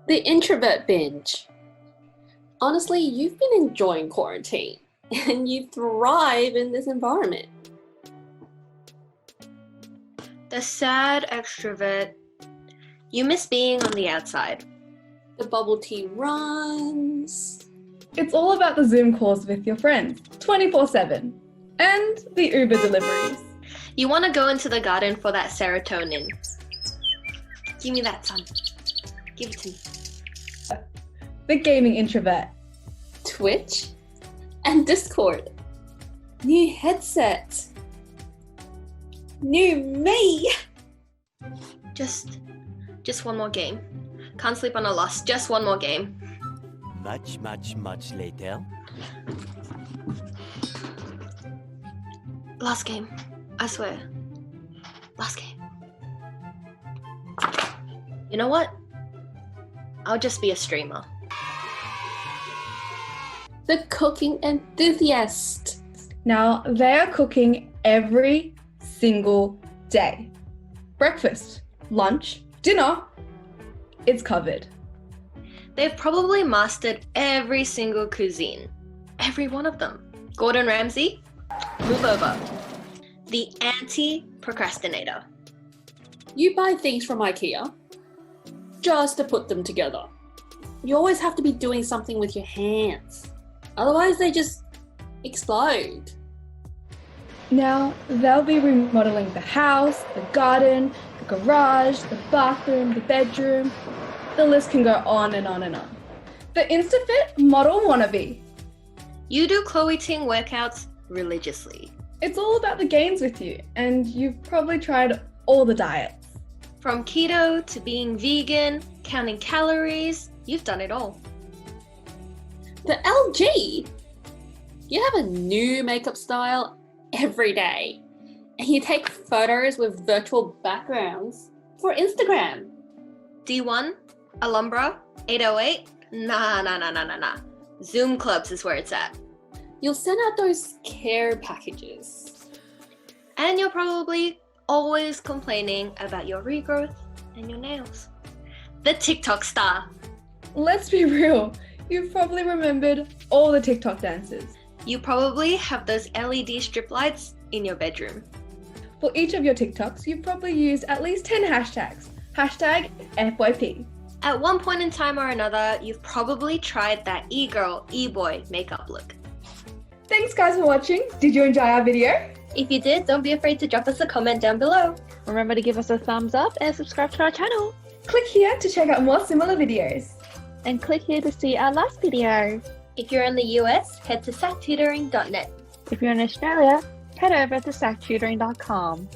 The introvert binge. Honestly, you've been enjoying quarantine and you thrive in this environment. The sad extrovert. You miss being on the outside. The bubble tea runs. It's all about the Zoom calls with your friends, 24/7. And the Uber deliveries. You want to go into the garden for that serotonin. Give me that, son. Give it to me. The gaming introvert. Twitch and Discord. New headset. New me. Just one more game. Can't sleep on a loss. Just one more game. Much later. Last game. I swear. Last game. You know what? I'll just be a streamer. The cooking enthusiast. Now, they are cooking every single day. Breakfast, lunch, dinner, it's covered. They've probably mastered every single cuisine. Every one of them. Gordon Ramsay, move over. The anti-procrastinator. You buy things from IKEA just to put them together. You always have to be doing something with your hands. Otherwise, they just explode. Now, they'll be remodeling the house, the garden, the garage, the bathroom, the bedroom. The list can go on and on and on. The InstaFit model wannabe. You do Chloe Ting workouts religiously. It's all about the gains with you, and you've probably tried all the diets. From keto to being vegan, counting calories, you've done it all. The LG. You have a new makeup style every day, and you take photos with virtual backgrounds for Instagram. D1, Alhambra, 808, nah. Zoom clubs is where it's at. You'll send out those care packages. And you're probably always complaining about your regrowth and your nails. The Tik Tok Star. Let's be real, you've probably remembered all the TikTok dances. You probably have those LED strip lights in your bedroom. For each of your TikToks, you've probably used at least 10 hashtags. Hashtag FYP. At one point in time or another, you've probably tried that e-girl, e-boy makeup look. Thanks guys for watching. Did you enjoy our video? If you did, don't be afraid to drop us a comment down below. Remember to give us a thumbs up and subscribe to our channel. Click here to check out more similar videos. And click here to see our last video. If you're in the US, head to sactutoring.net. If you're in Australia, head over to sactutoring.com.